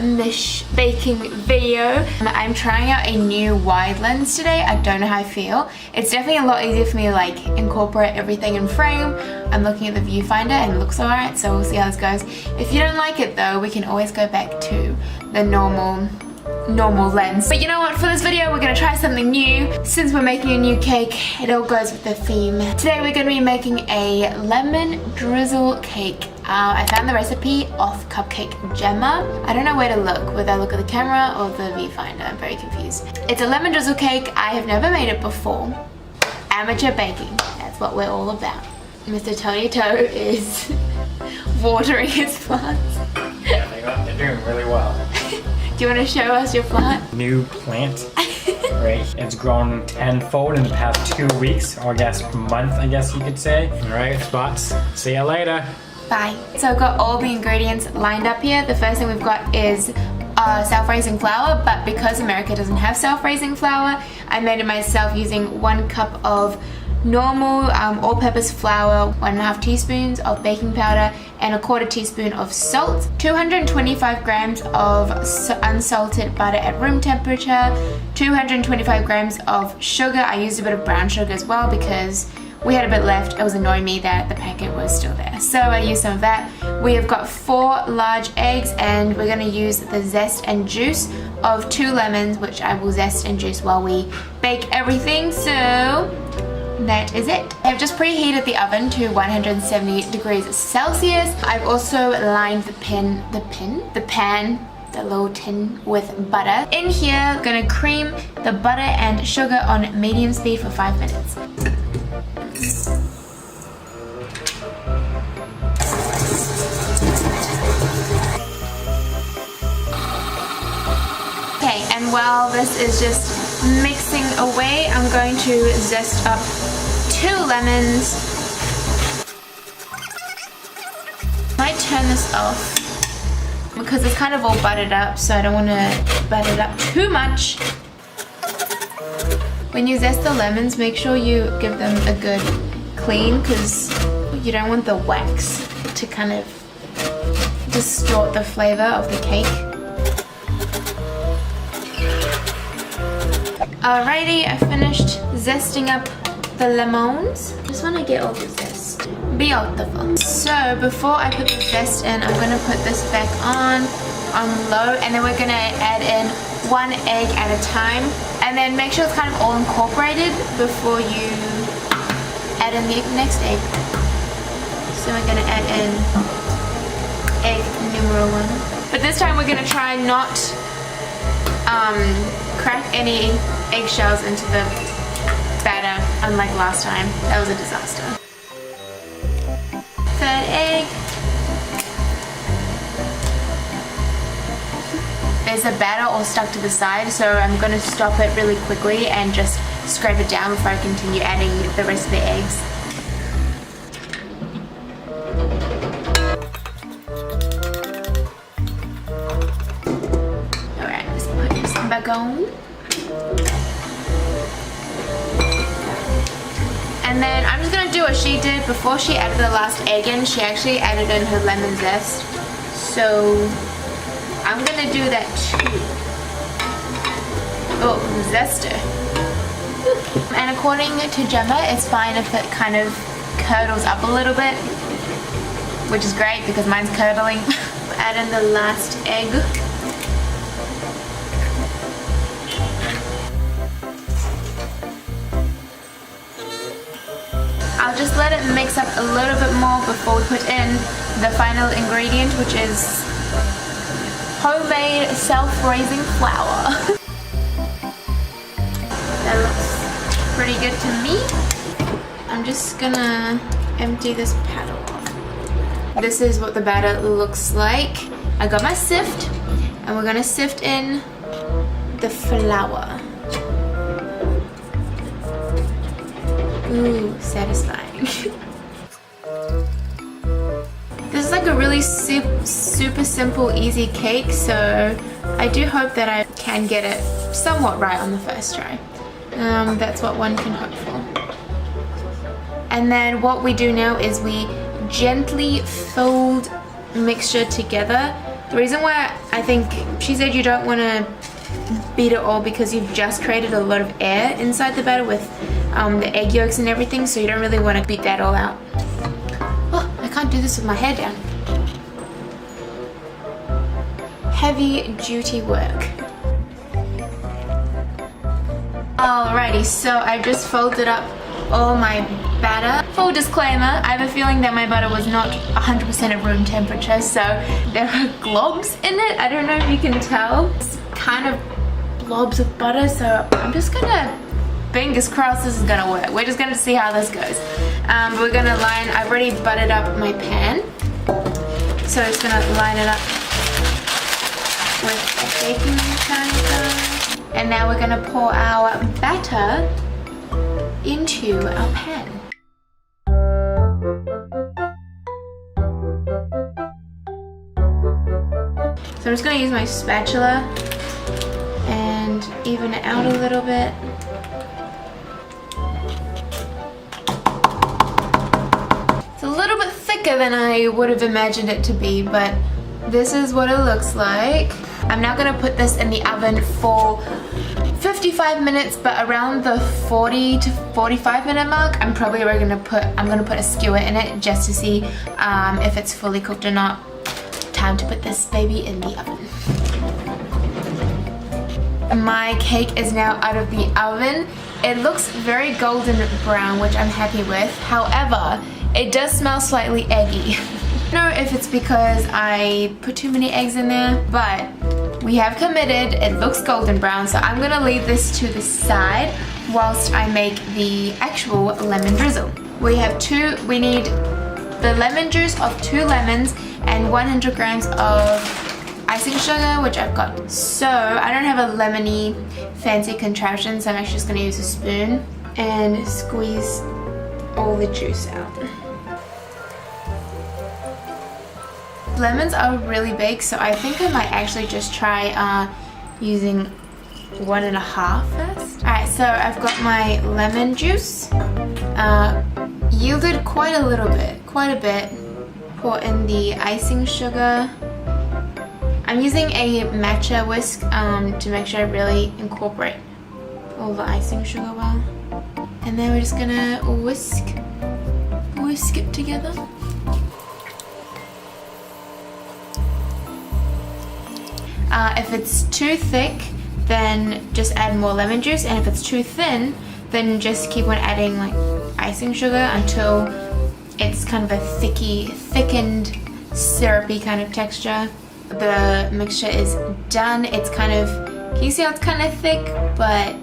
baking video. I'm trying out a new wide lens today. I don't know how I feel. It's definitely a lot easier for me to like incorporate everything in frame. I'm looking at the viewfinder and it looks alright, so we'll see how this goes. If you don't like it though, we can always go back to the normal lens. But you know what, for this video we're gonna try something new. Since we're making a new cake, it all goes with the theme. Today we're gonna be making a lemon drizzle cake. I found the recipe off Cupcake Gemma. I don't know where to look, whether I look at the camera or the viewfinder. I'm very confused. It's a lemon drizzle cake. I have never made it before. Amateur baking, that's what we're all about. Mr. Tony Toe is watering his plants. Yeah, they're doing really well. Do you want to show us your plant? New plant. Right, it's grown tenfold in the past 2 weeks, or I guess month, I guess you could say. Alright, spots. See ya later. Bye. So I've got all the ingredients lined up here. The first thing we've got is self-raising flour, but because America doesn't have self-raising flour, I made it myself using 1 cup of normal all-purpose flour, 1.5 teaspoons of baking powder, and 1/4 teaspoon of salt, 225 grams of unsalted butter at room temperature, 225 grams of sugar. I used a bit of brown sugar as well because we had a bit left. It was annoying me that the packet was still there, so I used some of that. We have got 4 large eggs, and we're going to use the zest and juice of 2 lemons, which I will zest and juice while we bake everything. So that is it. I've just preheated the oven to 170 degrees Celsius. I've also lined the pan, the little tin with butter. In here, gonna cream the butter and sugar on medium speed for 5 minutes. Okay, and while this is just mixing away, I'm going to zest up 2 lemons. Might turn this off because it's kind of all buttered up, so I don't want to butter it up too much. When you zest the lemons, make sure you give them a good clean, because you don't want the wax to kind of distort the flavor of the cake. Alrighty, I finished zesting up the lemons. Just want to get all the zest. Beautiful. So before I put the zest in, I'm going to put this back on low, and then we're going to add in 1 egg at a time. And then make sure it's kind of all incorporated before you add in the next egg. So we're going to add in egg numero 1. But this time we're going to try not crack any eggshells into the batter, unlike last time. That was a disaster. 3rd egg. There's a batter all stuck to the side, so I'm going to stop it really quickly and just scrape it down before I continue adding the rest of the eggs. Alright, let's put this back on. And then I'm just going to do what she did. Before she added the last egg in, she actually added in her lemon zest. So I'm going to do that too. Oh, zester. And according to Gemma, it's fine if it kind of curdles up a little bit, which is great because mine's curdling. Add in the last egg. I'll just let it mix up a little bit more before we put in the final ingredient, which is homemade self-raising flour. That looks pretty good to me. I'm just gonna empty this paddle off. This is what the batter looks like. I got my sift, and we're gonna sift in the flour. Ooh, satisfying. This is like a really super simple, easy cake, so I do hope that I can get it somewhat right on the first try. That's what one can hope for. And then what we do now is we gently fold mixture together The reason why I think she said you don't want to beat it all because you've just created a lot of air inside the batter with the egg yolks and everything, so you don't really want to beat that all out. Oh, I can't do this with my hair down. Heavy duty work. Alrighty, so I've just folded up all my batter. Full disclaimer, I have a feeling that my butter was not 100% at room temperature, so there are globs in it. I don't know if you can tell. It's kind of blobs of butter, so I'm just gonna, fingers crossed this is gonna work. We're just gonna see how this goes. We're gonna line, I've already buttered up my pan, so it's gonna line it up with a baking powder. And now we're gonna pour our batter into our pan. So I'm just gonna use my spatula and even it out a little bit. It's a little bit thicker than I would have imagined it to be, but this is what it looks like. I'm now gonna put this in the oven for 55 minutes, but around the 40 to 45 minute mark, I'm gonna put a skewer in it just to see if it's fully cooked or not. Time to put this baby in the oven. My cake is now out of the oven. It looks very golden brown, which I'm happy with. However, it does smell slightly eggy. I don't know if it's because I put too many eggs in there, but we have committed. It looks golden brown, so I'm gonna leave this to the side whilst I make the actual lemon drizzle. We need the lemon juice of 2 lemons and 100 grams of icing sugar, which I've got. So I don't have a lemony fancy contraption, so I'm actually just gonna use a spoon and squeeze all the juice out. Lemons are really big, so I think I might actually just try using 1.5 first. Alright, so I've got my lemon juice. Yielded quite a bit. Pour in the icing sugar. I'm using a matcha whisk to make sure I really incorporate all the icing sugar well. And then we're just gonna whisk it together. If it's too thick, then just add more lemon juice, and if it's too thin, then just keep on adding like icing sugar until it's kind of a thickened, syrupy kind of texture. The mixture is done. It's kind of, can you see how it's kind of thick, but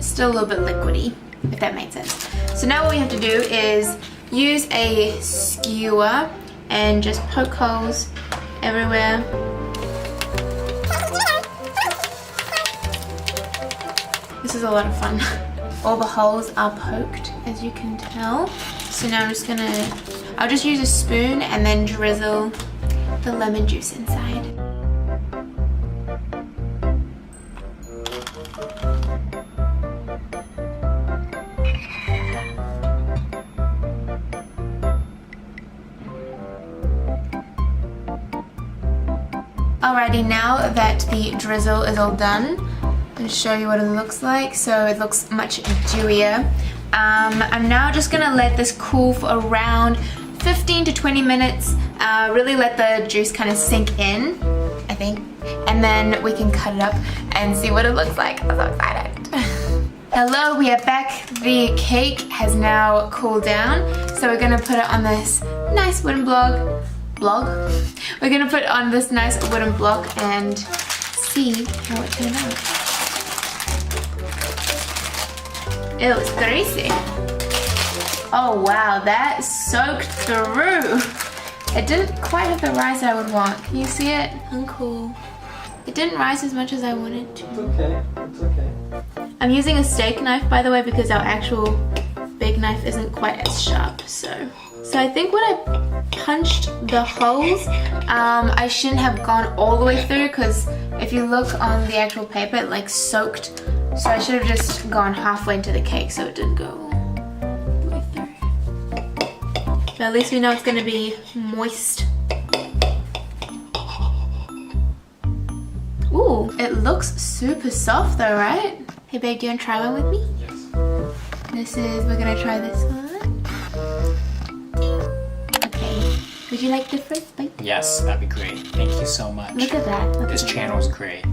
still a little bit liquidy, if that makes sense. So now what we have to do is use a skewer and just poke holes everywhere. This is a lot of fun. All the holes are poked, as you can tell. So now I'll just use a spoon and then drizzle the lemon juice inside. Alrighty, now that the drizzle is all done, I'm going to show you what it looks like. So it looks much dewier. I'm now just going to let this cool for around 15 to 20 minutes. Really let the juice kind of sink in, I think. And then we can cut it up and see what it looks like. I'm so excited. Hello, we are back. The cake has now cooled down. So we're going to put it on this nice wooden block. We're going to put it on this nice wooden block and see how it turned out. It was greasy. Oh wow, that soaked through. It didn't quite have the rise I would want. Can you see it? Uncool. It didn't rise as much as I wanted to. It's okay, it's okay. I'm using a steak knife, by the way, because our actual big knife isn't quite as sharp, so I think when I punched the holes, I shouldn't have gone all the way through, because if you look on the actual paper, it like soaked. So I should have just gone halfway into the cake so it didn't go all the way through. But at least we know it's going to be moist. looks super soft though, right? Hey babe, do you want to try one with me? Yes. We're gonna try this one. Okay, would you like the first bite? Yes, that'd be great. Thank you so much. Look at that. This channel is great.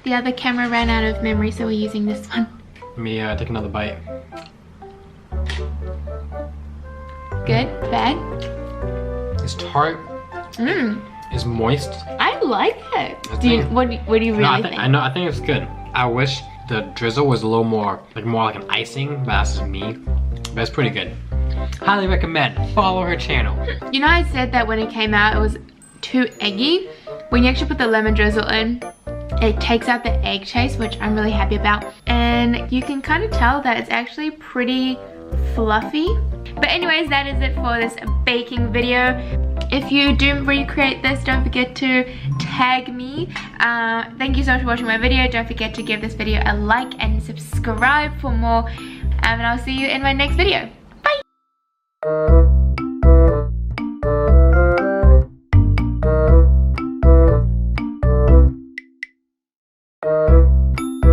The other camera ran out of memory, so we're using this one. Let me take another bite. Good? Bad? It's tart. Mmm. It's moist. I like it. What do you really think? I think it's good. I wish the drizzle was a little more like an icing, but that's just me. But it's pretty good. Highly recommend. Follow her channel. You know, I said that when it came out, it was too eggy. When you actually put the lemon drizzle in, it takes out the egg taste, which I'm really happy about. And you can kind of tell that it's actually pretty fluffy. But anyways, that is it for this baking video. If you do recreate this, don't forget to tag me. Thank you so much for watching my video. Don't forget to give this video a like and subscribe for more. And I'll see you in my next video. Bye!